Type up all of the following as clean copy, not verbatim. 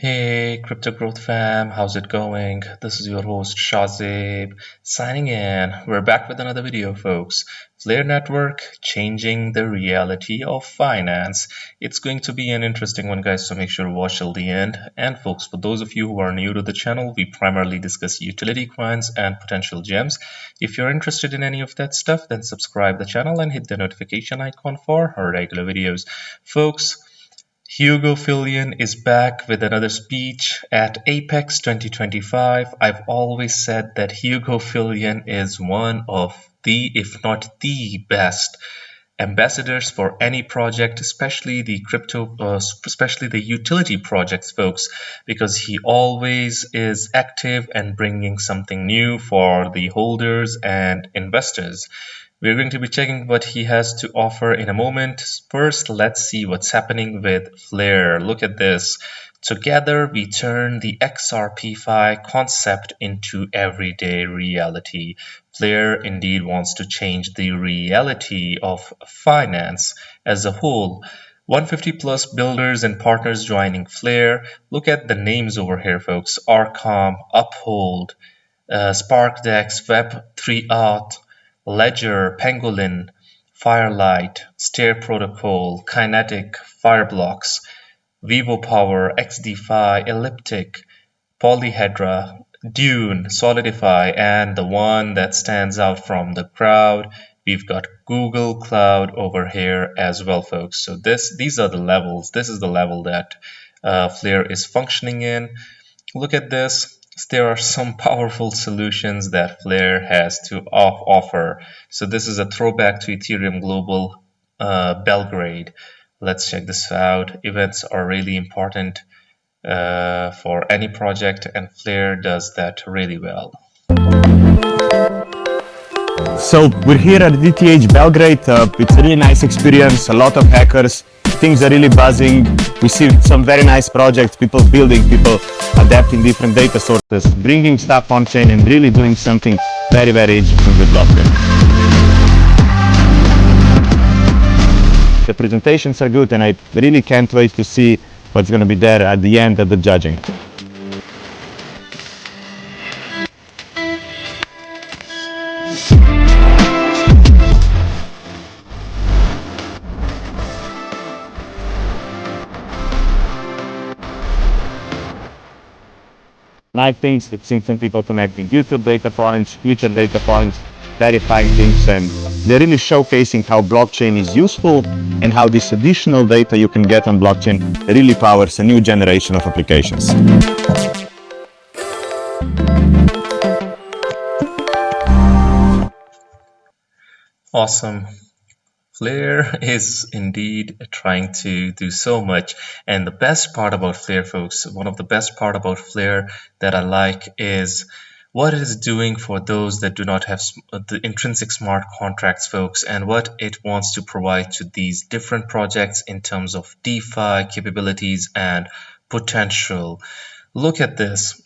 Hey, Crypto Growth fam, how's it going? This is your host Shazib signing in. We're back with another video, folks. Flare Network changing the reality of finance. It's going to be an interesting one, guys, so make sure to watch till the end. And, folks, for those of you who are new to the channel, we primarily discuss utility coins and potential gems. If you're interested in any of that stuff, then subscribe the channel and hit the notification icon for our regular videos. Folks, Hugo Fillion is back with another speech at Apex 2025. I've always said that Hugo Fillion is one of the, if not the best ambassadors for any project, especially the especially the utility projects, folks, because he always is active and bringing something new for the holders and investors. We're going to be checking what he has to offer in a moment. First, let's see what's happening with Flare. Look at this. Together, we turn the Xrp'S concept into everyday reality. Flare indeed wants to change the reality of finance as a whole. 150 plus builders and partners joining Flare. Look at the names over here, folks. Arcom, Uphold, SparkDex, Web3 Art, Ledger, Pangolin, Firelight, Stair Protocol, Kinetic, Fireblocks, Vivo Power, XDefi, Elliptic, Polyhedra, Dune, Solidify, and the one that stands out from the crowd, we've got Google Cloud over here as well, folks. So these are the levels. This is the level that Flare is functioning in. Look at this. There are some powerful solutions that Flare has to offer. So this is a throwback to Ethereum Global Belgrade. Let's check this out. Events are really important for any project, and Flare does that really well. So we're here at DTH Belgrade. It's a really nice experience, a lot of hackers, things are really buzzing. We see some very nice projects, people building, people adapting different data sources, bringing stuff on chain and really doing something very, very interesting with blockchain. The presentations are good and I really can't wait to see what's going to be there at the end of the judging. Nice things, we've seen some people connecting YouTube data points, future data points, verifying things, and they're really showcasing how blockchain is useful and how this additional data you can get on blockchain really powers a new generation of applications. Awesome. Flare is indeed trying to do so much, and the best part about Flare, folks, one of the best part about Flare that I like is what it is doing for those that do not have the intrinsic smart contracts, folks, and what it wants to provide to these different projects in terms of DeFi capabilities and potential. Look at this.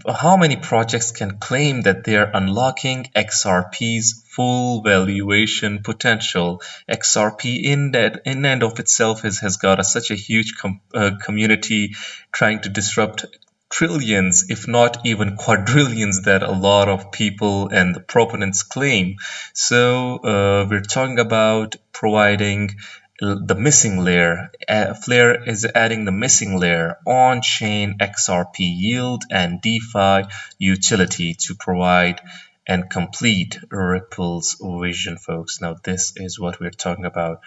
How many projects can claim that they are unlocking Xrp's full valuation potential? Xrp in and of itself has got such a huge community trying to disrupt trillions, if not even quadrillions, that a lot of people and the proponents claim. So we're talking about providing the missing layer. Flare is adding the missing layer on-chain Xrp yield and DeFi utility to provide and complete Ripple's vision, folks. Now this is what we're talking about.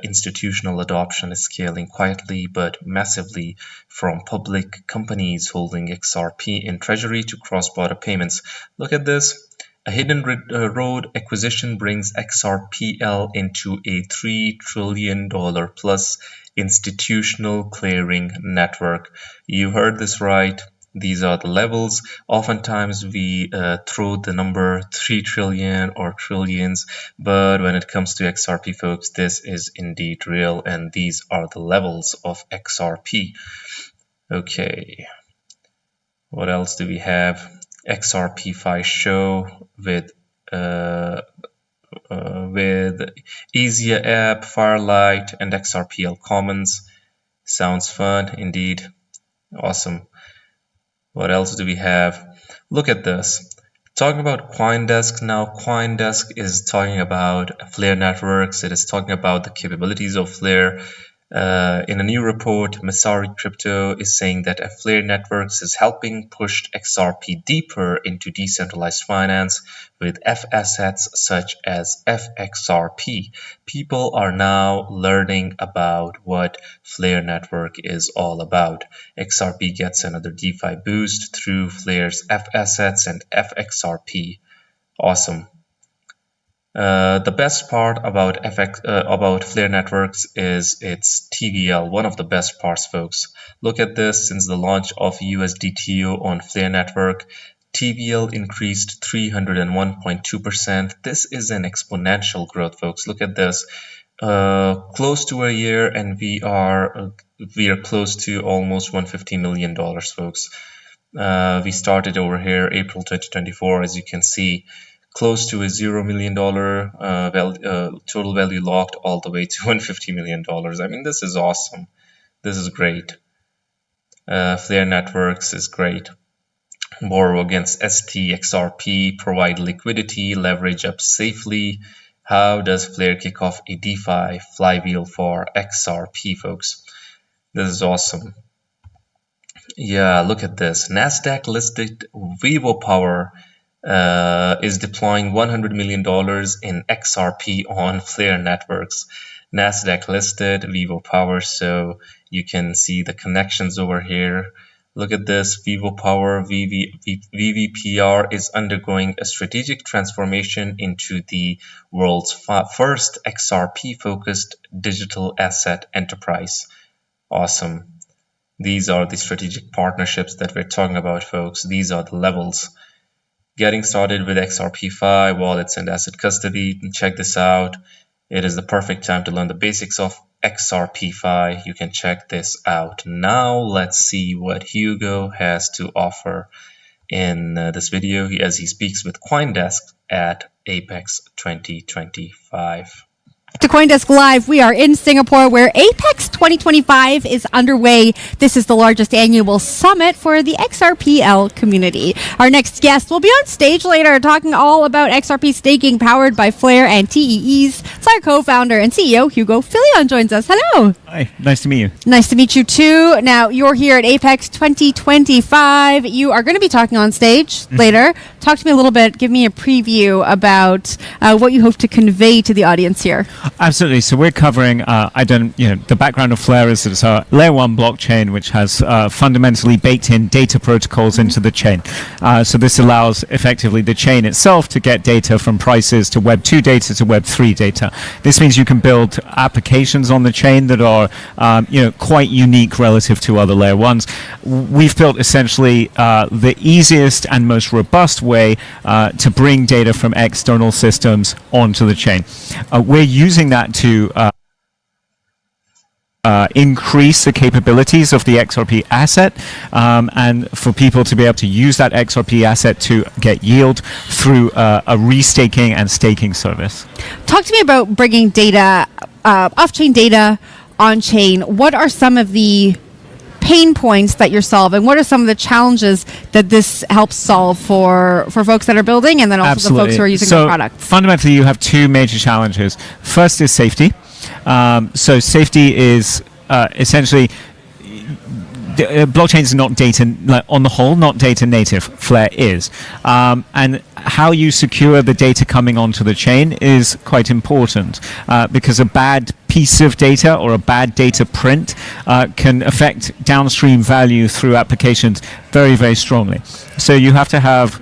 Institutional adoption is scaling quietly but massively, from public companies holding Xrp in treasury to cross-border payments. Look at this. A hidden road acquisition brings Xrpl into a $3 trillion plus institutional clearing network. You heard this right. These are the levels. Oftentimes we throw the number 3 trillion or trillions, but when it comes to Xrp, folks, this is indeed real, and these are the levels of Xrp. Okay, what else do we have? Xrp'S show with Easier app, Firelight, and Xrpl Commons. Sounds fun indeed. Awesome. What else do we have? Look at this. Talking about CoinDesk now, CoinDesk is talking about Flare networks. It is talking about the capabilities of Flare. In a new report, Masari Crypto is saying that Flare Networks is helping push XRP deeper into decentralized finance with F assets such as FXRP. People are now learning about what Flare Network is all about. XRP gets another DeFi boost through Flare's F assets and FXRP. Awesome. The best part about Flare Networks is its TVL, one of the best parts, folks. Look at this. Since the launch of USDTO on Flare Network, TVL increased 301.2%. This is an exponential growth, folks. Look at this. Close to a year, and we are close to almost $150 million, folks. We started over here April 2024, as you can see. Close to a $0 million total value locked all the way to $150 million. I mean, this is awesome. This is great. Flare Networks is great. Borrow against ST, XRP, provide liquidity, leverage up safely. How does Flare kick off a DeFi flywheel for XRP, folks? This is awesome. Yeah, look at this. NASDAQ listed Vivo Power is deploying $100 million in XRP on Flare Networks. NASDAQ listed Vivo Power, so you can see the connections over here. Look at this. Vivo Power VVPR is undergoing a strategic transformation into the world's first XRP-focused digital asset enterprise. Awesome. These are the strategic partnerships that we're talking about, folks. These are the levels. Getting started with XRP-Fi, wallets, and asset custody. Check this out. It is the perfect time to learn the basics of Xrp'S. You can check this out. Now let's see what Hugo has to offer in this video as he speaks with CoinDesk at Apex 2025. To CoinDesk Live, we are in Singapore where Apex 2025 is underway. This is the largest annual summit for the XRPL community. Our next guest will be on stage later talking all about XRP staking powered by Flare and TEEs. So our co-founder and CEO, Hugo Filion, joins us. Hello. Hi, nice to meet you. Nice to meet you too. Now, you're here at Apex 2025. You are going to be talking on stage later. Talk to me a little bit, give me a preview about what you hope to convey to the audience here. Absolutely. So we're covering, the background of Flare is it's a layer one blockchain which has fundamentally baked in data protocols into the chain. So this allows effectively the chain itself to get data from prices to Web 2 data to Web 3 data. This means you can build applications on the chain that are, quite unique relative to other layer ones. We've built essentially the easiest and most robust way to bring data from external systems onto the chain. We're using that to increase the capabilities of the XRP asset and for people to be able to use that XRP asset to get yield through a restaking and staking service. Talk to me about bringing data, off-chain data on-chain. What are some of the pain points that you're solving? What are some of the challenges that this helps solve for folks that are building and then also Absolutely. the folks who are using so the product? Fundamentally, you have two major challenges. First is safety. So safety is essentially blockchains are not data, on the whole, not data native. Flare is. And how you secure the data coming onto the chain is quite important because a bad piece of data or a bad data print can affect downstream value through applications very, very strongly. So you have to have,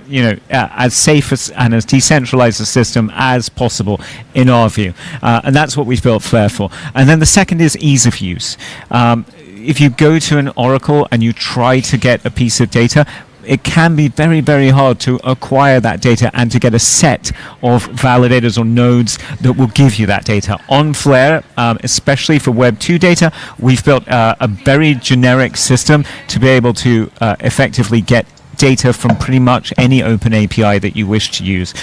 as safe and as decentralized a system as possible, in our view. And that's what we've built Flare for. And then the second is ease of use. If you go to an Oracle and you try to get a piece of data, it can be very, very hard to acquire that data and to get a set of validators or nodes that will give you that data. On Flare, especially for Web 2 data, we've built a very generic system to be able to effectively get data from pretty much any open API that you wish to use.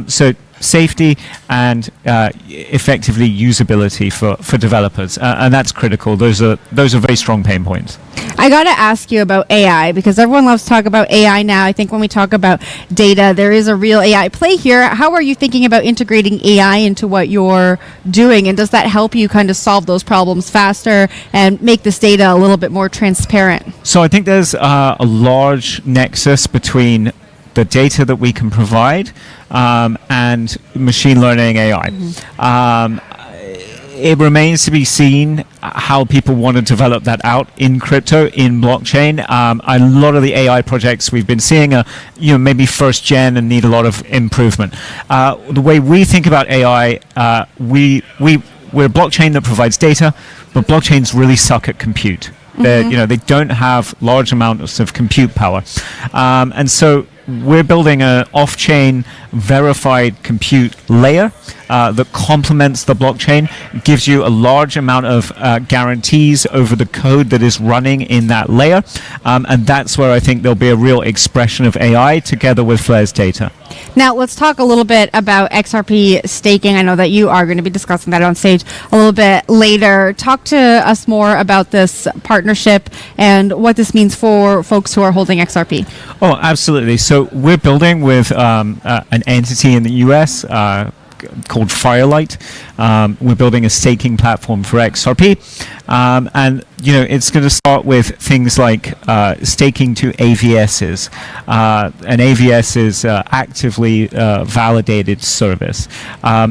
So safety and effectively usability for developers, and that's critical. Those are very strong pain points. I got to ask you about AI because everyone loves to talk about AI now. I think when we talk about data, there is a real AI play here. How are you thinking about integrating AI into what you're doing, and does that help you kind of solve those problems faster and make this data a little bit more transparent? So I think there's a large nexus between the data that we can provide and machine learning AI. It remains to be seen how people want to develop that out in crypto, in blockchain. A lot of the AI projects we've been seeing are, maybe first gen and need a lot of improvement. The way we think about AI, we're a blockchain that provides data, but blockchains really suck at compute. They don't have large amounts of compute power, and so we're building an off-chain verified compute layer that complements the blockchain, gives you a large amount of guarantees over the code that is running in that layer, and that's where I think there'll be a real expression of AI together with Flare's data. Now, let's talk a little bit about XRP staking. I know that you are going to be discussing that on stage a little bit later. Talk to us more about this partnership and what this means for folks who are holding XRP. Oh, absolutely. So we're building with an entity in the US called Firelight. We're building a staking platform for XRP, and it's going to start with things like staking to AVSs. An AVS is actively validated service.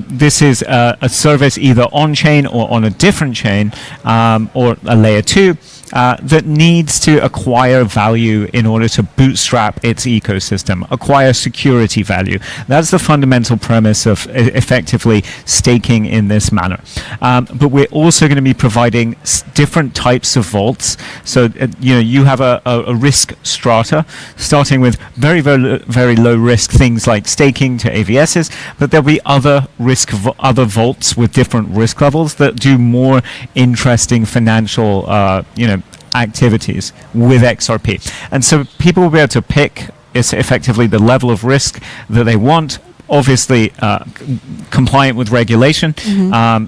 This is a service either on chain or on a different chain, or a layer 2. That needs to acquire value in order to bootstrap its ecosystem, acquire security value. That's the fundamental premise of effectively staking in this manner. But we're also going to be providing different types of vaults. So, you have a risk strata, starting with very, very, very low risk things like staking to AVSs, but there'll be other vaults with different risk levels that do more interesting financial, activities with XRP. And so people will be able to pick effectively the level of risk that they want, obviously compliant with regulation.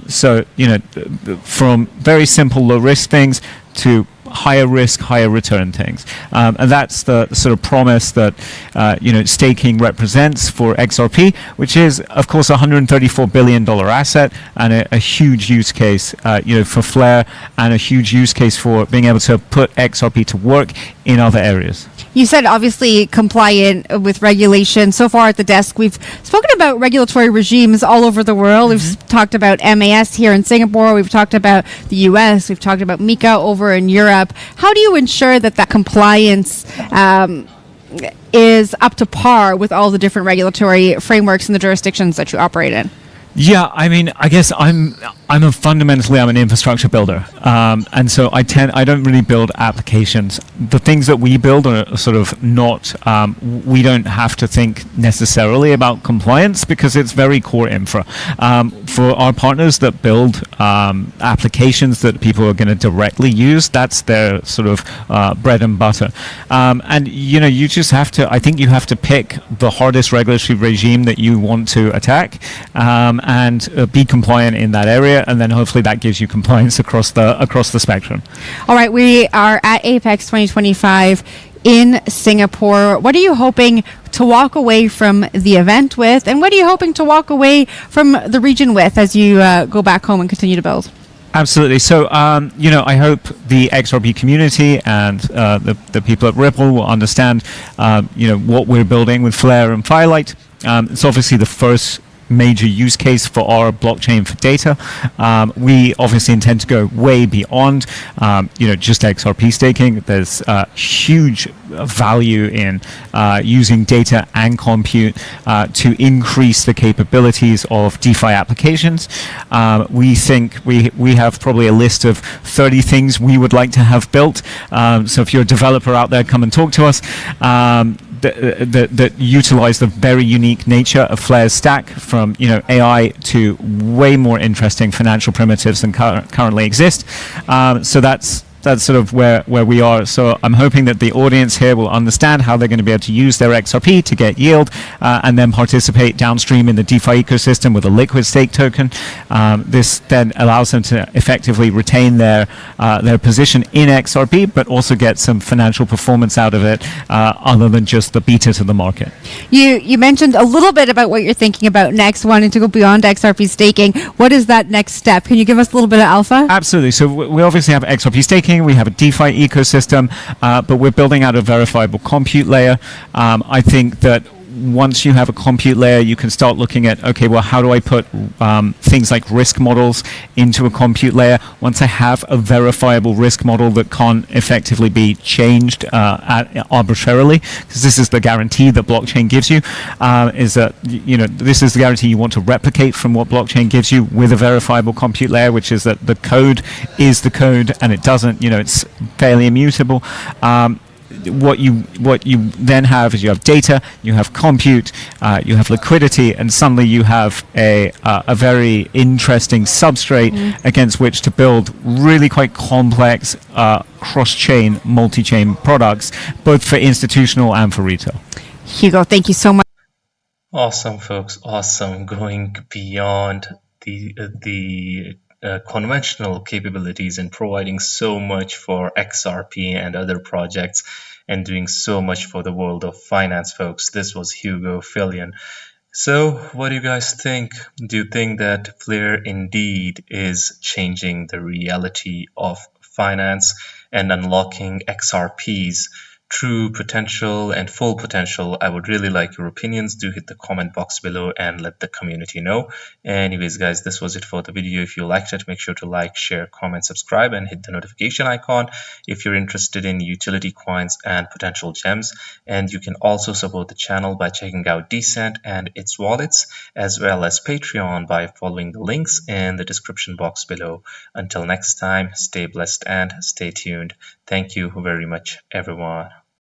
So, from very simple low risk things to higher risk, higher return things. And that's the sort of promise that, staking represents for XRP, which is, of course, a $134 billion asset and a huge use case, for Flare, and a huge use case for being able to put XRP to work in other areas. You said obviously compliant with regulation. So far at the desk, we've spoken about regulatory regimes all over the world. We've talked about MAS here in Singapore. We've talked about the US. We've talked about MiCA over in Europe. How do you ensure that compliance is up to par with all the different regulatory frameworks in the jurisdictions that you operate in? Yeah, I mean, I guess I'm an infrastructure builder, and so I don't really build applications. The things that we build are sort of not. We don't have to think necessarily about compliance because it's very core infra. For our partners that build applications that people are going to directly use, that's their sort of bread and butter. And you just have to. I think you have to pick the hardest regulatory regime that you want to attack. And be compliant in that area, and then hopefully that gives you compliance across the spectrum. All right, we are at Apex 2025 in Singapore. What are you hoping to walk away from the event with, and what are you hoping to walk away from the region with as you go back home and continue to build? Absolutely. So, I hope the XRP community and the people at Ripple will understand, what we're building with Flare and Firelight. It's obviously the first major use case for our blockchain for data. We obviously intend to go way beyond, just XRP staking. There's huge value in using data and compute to increase the capabilities of DeFi applications. We think we have probably a list of 30 things we would like to have built. So if you're a developer out there, come and talk to us. That utilize the very unique nature of Flare's stack, from AI to way more interesting financial primitives than currently exist. So that's that's sort of where we are. So I'm hoping that the audience here will understand how they're going to be able to use their XRP to get yield, and then participate downstream in the DeFi ecosystem with a liquid stake token. This then allows them to effectively retain their position in XRP, but also get some financial performance out of it, other than just the beta to the market. You mentioned a little bit about what you're thinking about next, wanting to go beyond XRP staking. What is that next step? Can you give us a little bit of alpha? Absolutely. So we obviously have XRP staking, we have a DeFi ecosystem, but we're building out a verifiable compute layer. I think that once you have a compute layer, you can start looking at, okay, well, how do I put things like risk models into a compute layer? Once I have a verifiable risk model that can't effectively be changed arbitrarily, because this is the guarantee that blockchain gives you, is that, this is the guarantee you want to replicate from what blockchain gives you with a verifiable compute layer, which is that the code is the code and it doesn't, it's fairly immutable. What you then have is you have data, you have compute, you have liquidity, and suddenly you have a very interesting substrate against which to build really quite complex cross-chain, multi-chain products, both for institutional and for retail. Hugo, thank you so much. Awesome, folks. Awesome. Going beyond the conventional capabilities and providing so much for XRP and other projects, and doing so much for the world of finance, folks. This was Hugo Fillion. So what do you guys think? Do you think that Flare indeed is changing the reality of finance and unlocking XRP's true potential and full potential? I would really like your opinions. Do hit the comment box below and let the community know. Anyways, guys, this was it for the video. If you liked it, make sure to like, share, comment, subscribe, and hit the notification icon if you're interested in utility coins and potential gems. And you can also support the channel by checking out Decent and its wallets, as well as Patreon, by following the links in the description box below. Until next time, stay blessed and stay tuned. Thank you very much, everyone.